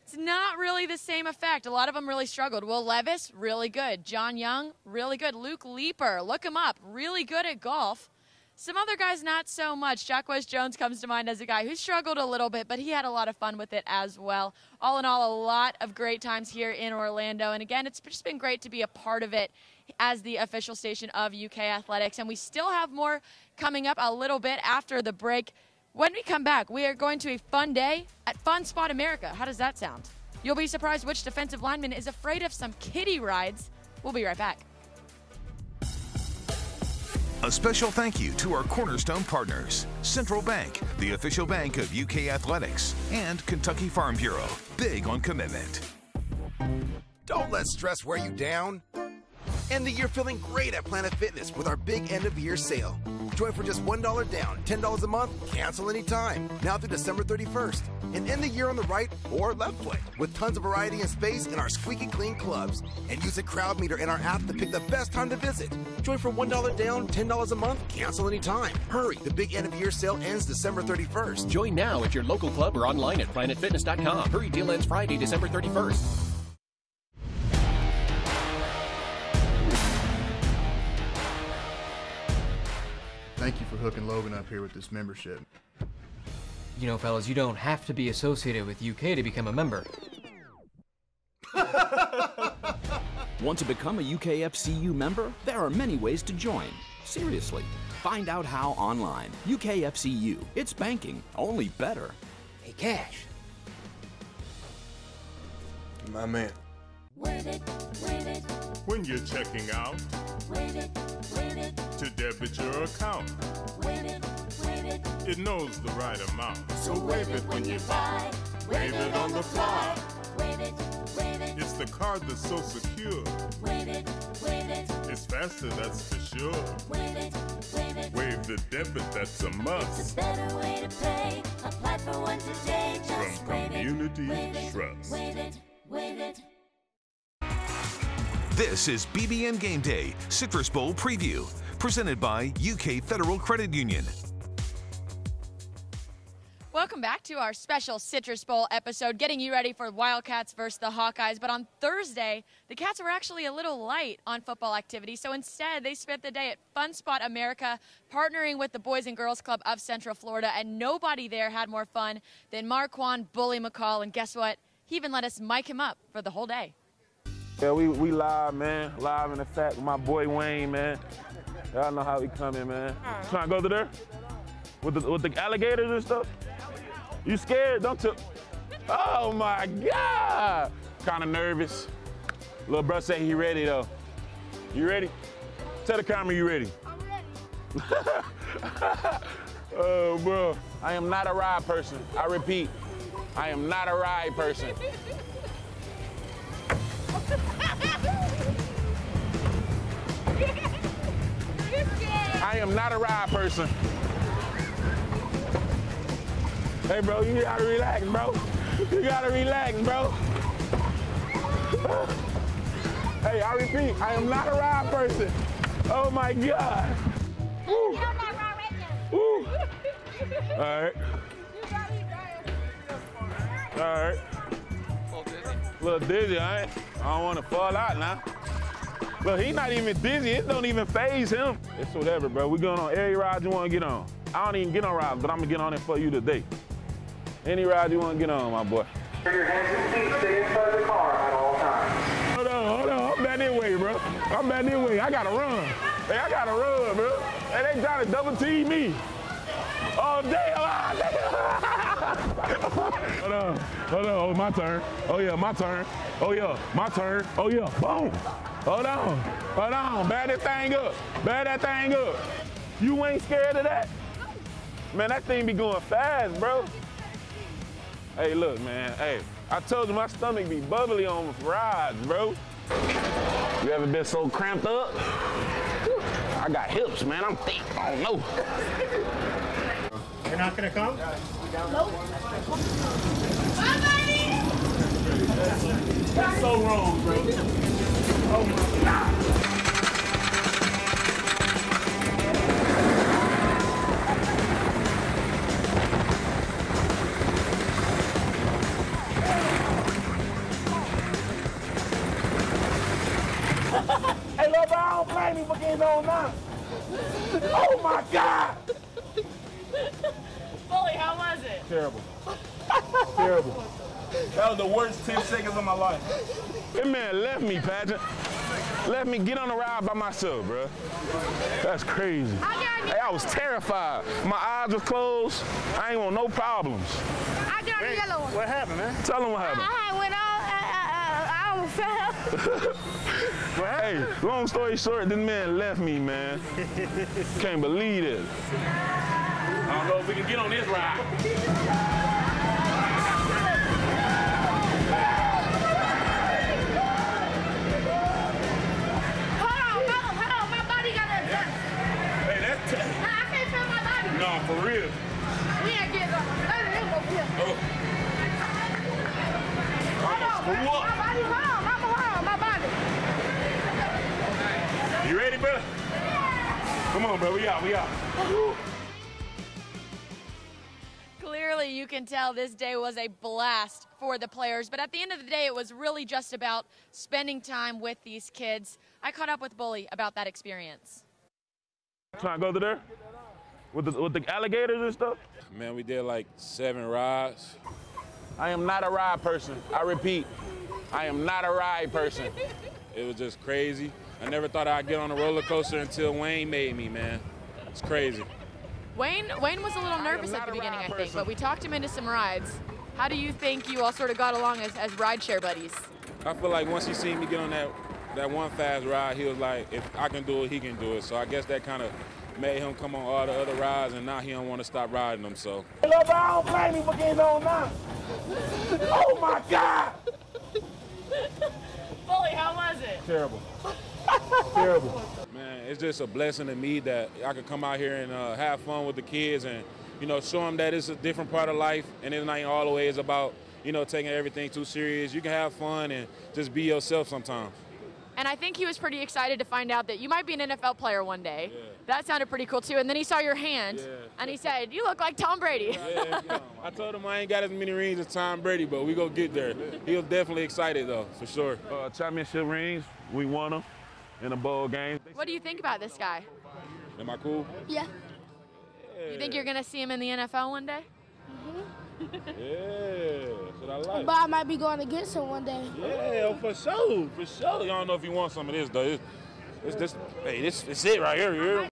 Speaker 3: it's not really the same effect. A lot of them really struggled. Will Levis, really good. John Young, really good. Luke Leeper, look him up, really good at golf. Some other guys, not so much. Jacquez Jones comes to mind as a guy who struggled a little bit, but he had a lot of fun with it as well. All in all, a lot of great times here in Orlando. And again, it's just been great to be a part of it as the official station of UK Athletics. And we still have more coming up a little bit after the break. When we come back, we are going to a fun day at Fun Spot America. How does that sound? You'll be surprised which defensive lineman is afraid of some kiddie rides. We'll be right back.
Speaker 1: A special thank you to our cornerstone partners, Central Bank, the official bank of UK Athletics, and Kentucky Farm Bureau, big on commitment.
Speaker 4: Don't let stress wear you down. End the year feeling great at Planet Fitness with our big end-of-year sale. Join for just $1 down, $10 a month, cancel anytime. Now through December 31st. And end the year on the right or left foot with tons of variety and space in our squeaky clean clubs. And use a crowd meter in our app to pick the best time to visit. Join for $1 down, $10 a month, cancel anytime. Hurry, the big end-of-year sale ends December 31st.
Speaker 5: Join now at your local club or online at planetfitness.com. Hurry, deal ends Friday, December 31st.
Speaker 10: Thank you for hooking Logan up here with this membership.
Speaker 11: You know, fellas, you don't have to be associated with UK to become a member.
Speaker 24: Want to become a UKFCU member? There are many ways to join. Seriously, find out how online. UKFCU. It's banking, only better.
Speaker 11: Hey, Cash.
Speaker 8: My man.
Speaker 21: Wave it, wave it.
Speaker 20: When you're checking out,
Speaker 21: Wave it, wave it.
Speaker 20: to debit your account,
Speaker 21: Wave it, wave it.
Speaker 20: it knows the right amount.
Speaker 21: So wave it when you buy.
Speaker 20: Wave it on the fly.
Speaker 21: Wave it, wave it.
Speaker 20: It's the card that's so secure.
Speaker 21: Wave it, wave it.
Speaker 20: It's faster, that's for sure.
Speaker 21: Wave it, wave it.
Speaker 20: Wave the debit, that's a must.
Speaker 21: It's a better way to pay. Apply for one today. Just
Speaker 20: From
Speaker 21: wave
Speaker 20: Community
Speaker 21: it, wave it,
Speaker 20: Trust.
Speaker 21: wave it, wave it.
Speaker 1: This is BBN Game Day Citrus Bowl Preview, presented by UK Federal Credit Union.
Speaker 3: Welcome Welcome back to our special Citrus Bowl episode, getting you ready for Wildcats versus the Hawkeyes. But on Thursday, the Cats were actually a little light on football activity, so instead they spent the day at Fun Spot America, partnering with the Boys and Girls Club of Central Florida, and nobody there had more fun than Marquand Bully McCall. And guess what? He even let us mic him up for the whole day.
Speaker 9: Yeah, we live, man. Live in effect with my boy Wayne, man. Y'all know how we coming, man. Trying to go to there? With the alligators and stuff? You scared? Don't tip. Oh my God! Kind of nervous. Little bro say he ready though. You ready? Tell the camera you ready. I'm ready. Oh, bro. I am not a ride person. I repeat, I am not a ride person. I am not a ride person. Hey, bro, you gotta relax, bro. You gotta relax, bro. Hey, I repeat, I am not a ride person. Oh my God. Ooh. Ooh. All right. All right. A little dizzy, I don't want to fall out now. Look, he's not even dizzy. It don't even faze him. It's whatever, bro. We going on every ride you want to get on. I don't even get on rides, but I'm going to get on it for you today. Any ride you want to get on, my boy.
Speaker 12: Your hands and feet stay inside the car at all times.
Speaker 9: Hold on. I'm back this way, bro. I'm back this way. I got to run. Hey, I got to run, bro. Hey, they trying to double team me. Oh, damn. Hold on. Oh, my turn. Oh, yeah, my turn. Oh, yeah, my turn. Oh, yeah, boom. Hold on. Bad that thing up. Bad that thing up. You ain't scared of that? Man, that thing be going fast, bro. Hey, look, man. Hey, I told you my stomach be bubbly on rides, bro. You ever been so cramped up? I got hips, man. I'm thick. I don't know.
Speaker 13: You're not gonna come?
Speaker 12: Nope.
Speaker 9: That's so wrong, bro. Oh my God. Hey, look, bro, I don't blame me for getting on now. Oh my God.
Speaker 3: Bully, how was it?
Speaker 9: Terrible. Terrible. That was the worst 10 seconds of my life. That man left me, Pageant. Left me get on the ride by myself, bro. That's crazy. Hey, I was terrified. My eyes was closed. I ain't want no problems.
Speaker 12: I got a yellow one.
Speaker 9: What happened, man? Tell them what happened.
Speaker 12: I went I almost fell.
Speaker 9: Hey, long story short, this man left me, man. Can't believe it. I don't know if we can get on this ride. No, for real.
Speaker 12: We ain't getting up. Let him over here.
Speaker 9: Oh. For what?
Speaker 12: My body.
Speaker 9: You ready, brother? Come on, bro. We out.
Speaker 3: Clearly, you can tell this day was a blast for the players, but at the end of the day, it was really just about spending time with these kids. I caught up with Bully about that experience.
Speaker 9: Trying to go to there? With the alligators and stuff?
Speaker 14: Man, we did like 7 rides.
Speaker 9: I am not a ride person. I repeat, I am not a ride person.
Speaker 14: It was just crazy. I never thought I'd get on a roller coaster until Wayne made me, man. It's crazy.
Speaker 3: Wayne was a little nervous at the beginning, I think, but we talked him into some rides. How do you think you all sort of got along as rideshare buddies?
Speaker 14: I feel like once he seen me get on that one fast ride, he was like, if I can do it, he can do it. So I guess that kind of made him come on all the other rides, and now he don't want to stop riding them, so.
Speaker 9: Hey, look, bro, I don't blame me for getting on now. Oh, my God.
Speaker 3: Bully, how was it?
Speaker 9: Terrible. Terrible.
Speaker 14: Man, it's just a blessing to me that I could come out here and have fun with the kids and, you know, show them that it's a different part of life, and it's not always about, you know, taking everything too serious. You can have fun and just be yourself sometimes.
Speaker 3: And I think he was pretty excited to find out that you might be an NFL player one day. Yeah. That sounded pretty cool too. And then he saw your hand, and he said, "You look like Tom Brady."
Speaker 14: I told him I ain't got as many rings as Tom Brady, but we gonna get there. He was definitely excited though, for sure.
Speaker 9: Championship rings, we won them in a bowl game.
Speaker 3: What do you think about this guy?
Speaker 14: Am I cool?
Speaker 3: Yeah. You think you're gonna see him in the NFL one day?
Speaker 14: Yeah, that's what I like.
Speaker 7: But I might be going against him one day.
Speaker 14: Yeah, for sure, for sure. I don't know if you want some of this though. It's it right here.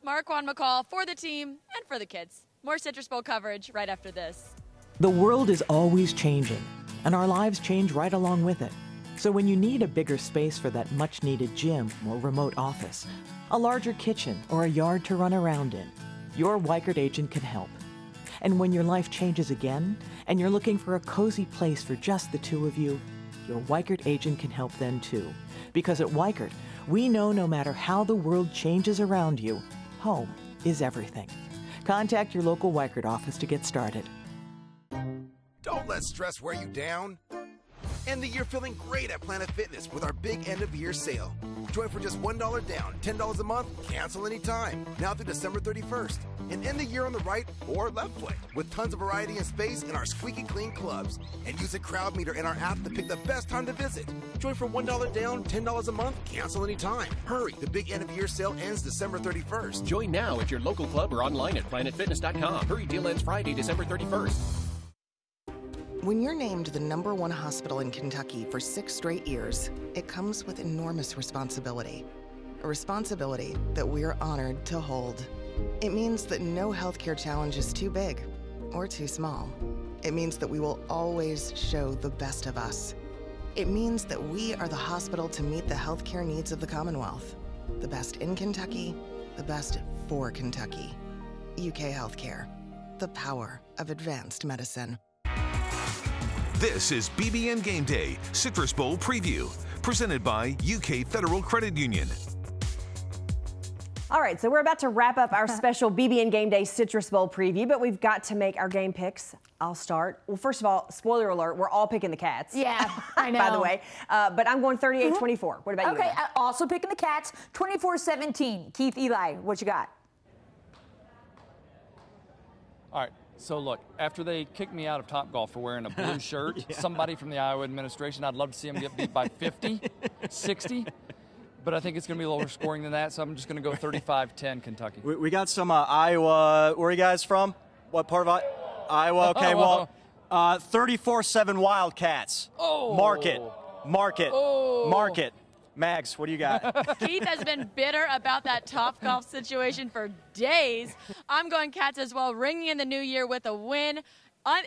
Speaker 3: Marquand McCall for the team and for the kids. More Citrus Bowl coverage right after this.
Speaker 15: The world is always changing, and our lives change right along with it. So when you need a bigger space for that much-needed gym or remote office, a larger kitchen or a yard to run around in, your Weichert agent can help. And when your life changes again, and you're looking for a cozy place for just the two of you, your Weichert agent can help then too. Because at Weichert, we know no matter how the world changes around you, home is everything. Contact your local Weichert office to get started.
Speaker 4: Don't let stress wear you down. End the year feeling great at Planet Fitness with our big end-of-year sale. Join for just $1 down, $10 a month, cancel anytime. Now through December 31st. And end the year on the right or left foot with tons of variety and space in our squeaky clean clubs. And use a crowd meter in our app to pick the best time to visit. Join for $1 down, $10 a month, cancel anytime. Hurry, the big end-of-year sale ends December 31st.
Speaker 5: Join now at your local club or online at planetfitness.com. Hurry, deal ends Friday, December 31st.
Speaker 17: When you're named the #1 hospital in Kentucky for 6 straight years, it comes with enormous responsibility. A responsibility that we're honored to hold. It means that no healthcare challenge is too big or too small. It means that we will always show the best of us. It means that we are the hospital to meet the healthcare needs of the Commonwealth. The best in Kentucky, the best for Kentucky. UK Healthcare, the power of advanced medicine.
Speaker 1: This is BBN Game Day Citrus Bowl Preview, presented by UK Federal Credit Union.
Speaker 25: All right, so we're about to wrap up our special BBN Game Day Citrus Bowl preview, but we've got to make our game picks. I'll start. Well, first of all, spoiler alert, we're all picking the Cats.
Speaker 6: Yeah, I know.
Speaker 25: By the way, but I'm going 38-24. What about you?
Speaker 6: Okay, also picking the Cats, 24-17. Keith, Eli, what you got?
Speaker 19: All right. So look, after they kicked me out of Topgolf for wearing a blue shirt, somebody from the Iowa administration, I'd love to see them get beat by 50, 60. But I think it's going to be lower scoring than that, so I'm just going to go 35-10 Kentucky.
Speaker 22: We got some Iowa. Where are you guys from? What part of Iowa? Okay, well, 34-7 Wildcats.
Speaker 19: Oh.
Speaker 22: Mark it. Mark it.
Speaker 19: Oh.
Speaker 22: Mark it. Mags, what do you got?
Speaker 3: Keith has been bitter about that Topgolf situation for days. I'm going Cats as well, ringing in the new year with a win.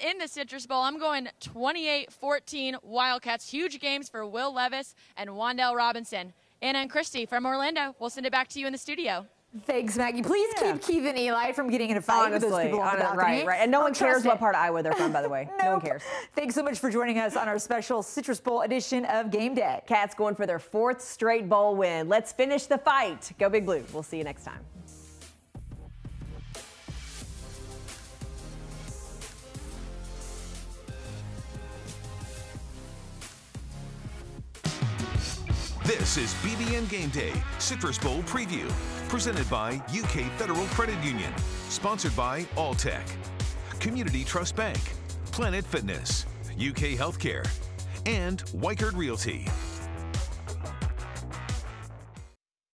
Speaker 3: In the Citrus Bowl, I'm going 28-14 Wildcats. Huge games for Will Levis and Wandell Robinson. Anna and Christy from Orlando, we'll send it back to you in the studio.
Speaker 6: Thanks, Maggie. Please keep Keith and Eli from getting in a fight with those people on the balcony.
Speaker 25: Right. And no one cares what part of Iowa they're from, by the way.
Speaker 6: Nope.
Speaker 25: No one cares.
Speaker 6: Thanks so much for joining us on our special Citrus Bowl edition of Game Day.
Speaker 25: Cats going for their 4th straight bowl win. Let's finish the fight. Go Big Blue. We'll see you next time.
Speaker 1: This is BBN Game Day Citrus Bowl Preview, presented by UK Federal Credit Union, sponsored by Alltech, Community Trust Bank, Planet Fitness, UK Healthcare, and Weichert Realty.